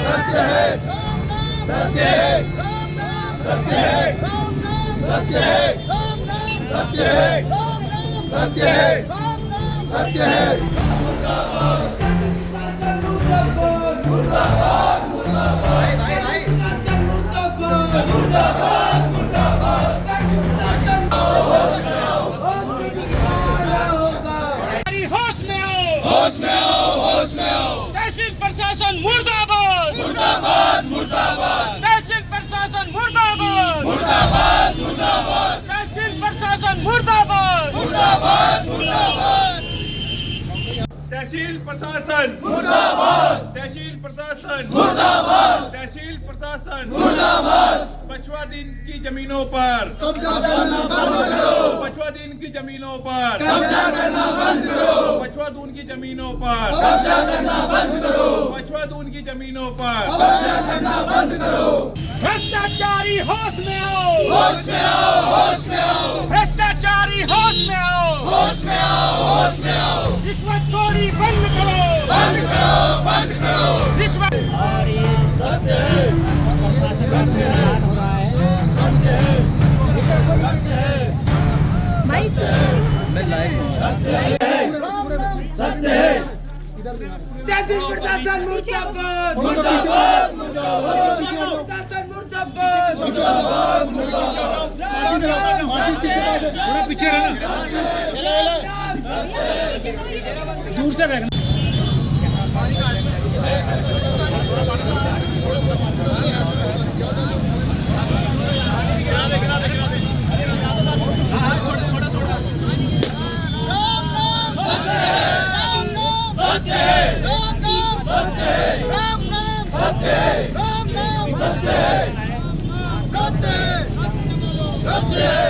सत्य है, सत्य है, सत्य है, सत्य है, सत्य है, सत्य है, सत्य है। मुर्दाबाद, मुर्दाबाद, मुर्दाबाद, मुर्दाबाद। होश में आओ, होश में आओ, होश में आओ। तहसील प्रशासन मुर्दाबाद, मुर्दाबाद, मुर्दाबाद, तहसील प्रशासन मुर्दाबाद, मुर्दाबाद, मुर्दाबाद, तहसील प्रशासन मुर्दाबाद, मुर्दाबाद, मुर्दाबाद, तहसील प्रशासन मुर्दाबाद, तहसील प्रशासन मुर्दाबाद, तहसील प्रशासन मुर्दाबाद। पछुआ दिन की जमीनों पर कब्जा करना बंद करो, पछुआ दिन की जमीनों पर कब्जा करना बंद करो, पछुआ दून की जमीनों पर कब्जा करना बंद करो, पछुआ दून की जमीनों पर कब्जा करना बंद करो। भ्रष्टाचारी होश में आओ, होश में आओ, होश में आओ, भ्रष्टाचारी होश में आओ, होश में आओ, होश में आओ। रिश्वतखोरी बंद करो, बंद करो, बंद करो। रिश्वत सत्य है, सत्य है, सत्य है, सत्य है, सत्य है। तहसील प्रशासन मुर्दाबाद, मुर्दाबाद, मुर्दाबाद, प्रशासन मुर्दाबाद, मुर्दाबाद, मुर्दाबाद। थोड़ा पीछे रहना, दूर से रहना। सत्य है, सत्य है, सत्य है, सत्य है, सत्य है, सत्य है,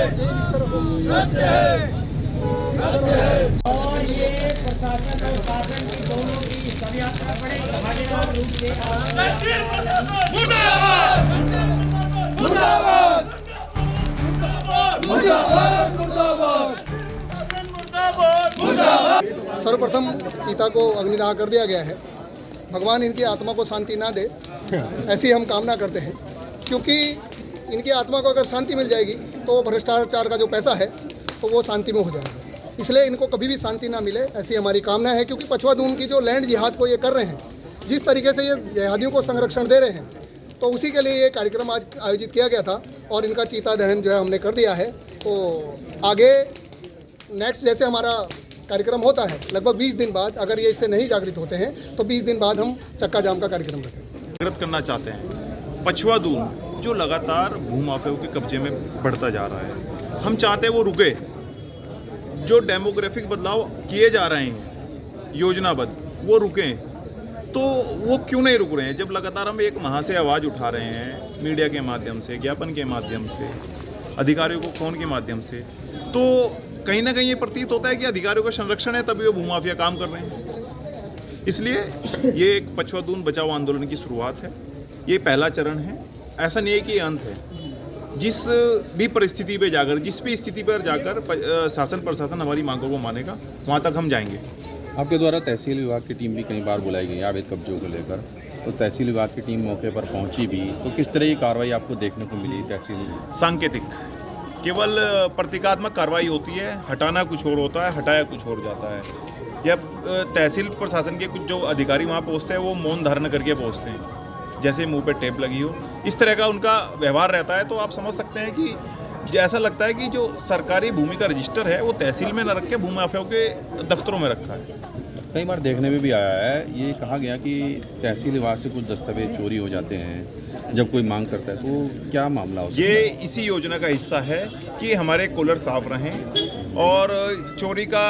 सत्य है, सत्य है। और ये प्रशासन और शासन की दोनों की शव यात्रा बड़े भागीदार रूप से मुर्दाबाद, मुर्दाबाद, मुर्दाबाद, मुर्दाबाद, मुर्दाबाद। सर्वप्रथम चीता को अग्निदाह कर दिया गया है। भगवान इनकी आत्मा को शांति ना दे, ऐसी हम कामना करते हैं, क्योंकि इनकी आत्मा को अगर शांति मिल जाएगी तो भ्रष्टाचार का जो पैसा है तो वो शांति में हो जाएगा। इसलिए इनको कभी भी शांति ना मिले, ऐसी हमारी कामना है। क्योंकि पछुआ दून की जो लैंड जिहाद को ये कर रहे हैं, जिस तरीके से ये जिहादियों को संरक्षण दे रहे हैं, तो उसी के लिए ये कार्यक्रम आज आयोजित किया गया था और इनका चीता दहन जो है हमने कर दिया है। तो आगे नेक्स्ट जैसे हमारा कार्यक्रम होता है, लगभग 20 दिन बाद, अगर ये इससे नहीं जागृत होते हैं तो 20 दिन बाद हम चक्का जाम का कार्यक्रम रखेंगे। जागृत करना चाहते हैं पछुआ दून जो लगातार भूमाफियाओं के कब्जे में बढ़ता जा रहा है, हम चाहते हैं वो रुके। जो डेमोग्राफिक बदलाव किए जा रहे हैं योजनाबद्ध, वो रुकें। तो वो क्यों नहीं रुक रहे हैं? जब लगातार हम एक माह से आवाज़ उठा रहे हैं मीडिया के माध्यम से, ज्ञापन के माध्यम से, अधिकारियों को फ़ोन के माध्यम से, तो कहीं ना कहीं ये प्रतीत होता है कि अधिकारियों का संरक्षण है तभी वो भूमाफिया काम कर रहे हैं। इसलिए ये एक पछुआ दून बचाओ आंदोलन की शुरुआत है, ये पहला चरण है। ऐसा नहीं है कि ये अंत है। जिस भी परिस्थिति पे जाकर, जिस भी स्थिति पर जाकर शासन प्रशासन हमारी मांगों को मानेगा, वहाँ तक हम जाएंगे। आपके द्वारा तहसील विभाग की टीम भी कई बार बुलाई गई अवैध कब्जों को लेकर, तो तहसील विभाग की टीम मौके पर पहुंची भी, तो किस तरह की कार्रवाई आपको देखने को मिली? तहसील सांकेतिक, केवल प्रतीकात्मक कार्रवाई होती है, हटाना कुछ और होता है, हटाया कुछ और जाता है। या तहसील प्रशासन के कुछ जो अधिकारी वहाँ पहुँचते हैं वो मौन धारण करके पहुँचते हैं, जैसे मुंह पे टेप लगी हो, इस तरह का उनका व्यवहार रहता है। तो आप समझ सकते हैं कि ऐसा लगता है कि जो सरकारी भूमि का रजिस्टर है वो तहसील में न रख के भूमाफियाओं के दफ्तरों में रखा है। कई बार देखने में भी आया है, ये कहा गया कि तहसील विभाग से कुछ दस्तावेज चोरी हो जाते हैं जब कोई मांग करता है, तो क्या मामला हो सकता है? ये इसी योजना का हिस्सा है कि हमारे कॉलर साफ रहें और चोरी का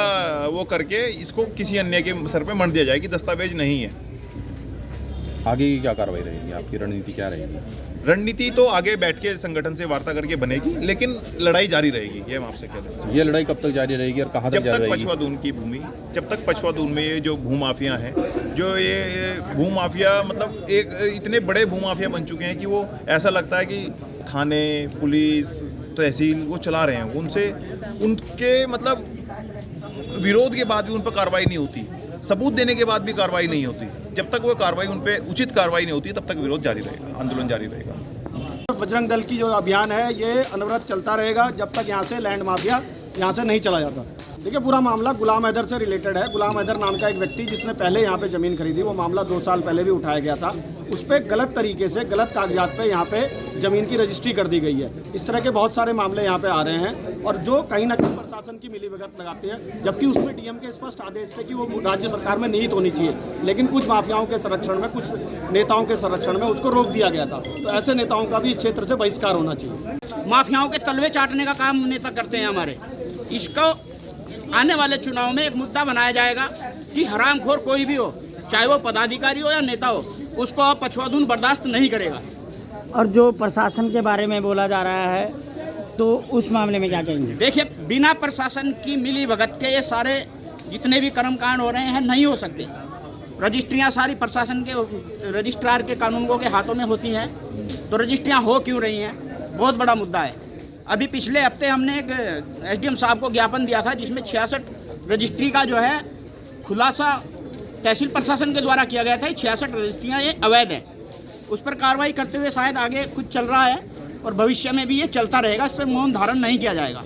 वो करके इसको किसी अन्य के सर पे मढ़ दिया जाए कि दस्तावेज नहीं है। आगे की क्या कार्रवाई रहेगी? आपकी रणनीति क्या रहेगी? रणनीति तो आगे बैठ के संगठन से वार्ता करके बनेगी, लेकिन लड़ाई जारी रहेगी। ये हम आपसे कह रहे हैं। ये लड़ाई कब तक जारी रहेगी और कहाँ तक जब जारी तक रहेगी? पछुआ दून की भूमि, जब तक पछुआ दून में ये जो भूमाफिया हैं, जो ये भूमाफिया मतलब एक इतने बड़े भूमाफिया बन चुके हैं कि वो ऐसा लगता है कि थाने, पुलिस, तहसील वो चला रहे हैं। उनसे उनके मतलब विरोध के बाद भी उन पर कार्रवाई नहीं होती। सबूत देने के बाद भी कार्रवाई नहीं होती। जब तक वो कार्रवाई उन पे उचित कार्रवाई नहीं होती तब तक विरोध जारी रहेगा, आंदोलन जारी रहेगा। बजरंग दल की जो अभियान है ये अनवरत चलता रहेगा जब तक यहाँ से लैंड माफिया यहाँ से नहीं चला जाता। देखिए पूरा मामला गुलाम हैदर से रिलेटेड है। गुलाम हैदर नाम का एक व्यक्ति जिसने पहले यहाँ पे ज़मीन खरीदी, वो मामला 2 साल पहले भी उठाया गया था। उस पर गलत तरीके से गलत कागजात पे यहाँ पे ज़मीन की रजिस्ट्री कर दी गई है। इस तरह के बहुत सारे मामले यहाँ पे आ रहे हैं और जो कहीं ना कहीं प्रशासन की मिलीभगत लगाते हैं, जबकि उसमें डीएम के स्पष्ट आदेश थे कि वो राज्य सरकार में निहित होनी चाहिए, लेकिन कुछ माफियाओं के संरक्षण में, कुछ नेताओं के संरक्षण में उसको रोक दिया गया था। तो ऐसे नेताओं का भी इस क्षेत्र से बहिष्कार होना चाहिए। माफियाओं के तलवे चाटने का काम नेता करते हैं हमारे। इसको आने वाले चुनाव में एक मुद्दा बनाया जाएगा कि हरामखोर कोई भी हो, चाहे वो पदाधिकारी हो या नेता हो, उसको पछुआधून बर्दाश्त नहीं करेगा। और जो प्रशासन के बारे में बोला जा रहा है तो उस मामले में क्या कहेंगे? देखिए, बिना प्रशासन की मिलीभगत के ये सारे जितने भी कर्मकांड हो रहे हैं नहीं हो सकते। रजिस्ट्रियाँ सारी प्रशासन के, रजिस्ट्रार के कानूनगों के हाथों में होती हैं, तो रजिस्ट्रियाँ हो क्यों रही हैं, बहुत बड़ा मुद्दा है। अभी पिछले हफ्ते हमने एक एसडीएम साहब को ज्ञापन दिया था जिसमें 66 रजिस्ट्री का जो है खुलासा तहसील प्रशासन के द्वारा किया गया था। 66 रजिस्ट्रियाँ ये अवैध हैं। उस पर कार्रवाई करते हुए शायद आगे कुछ चल रहा है और भविष्य में भी ये चलता रहेगा। इस पर मौन धारण नहीं किया जाएगा।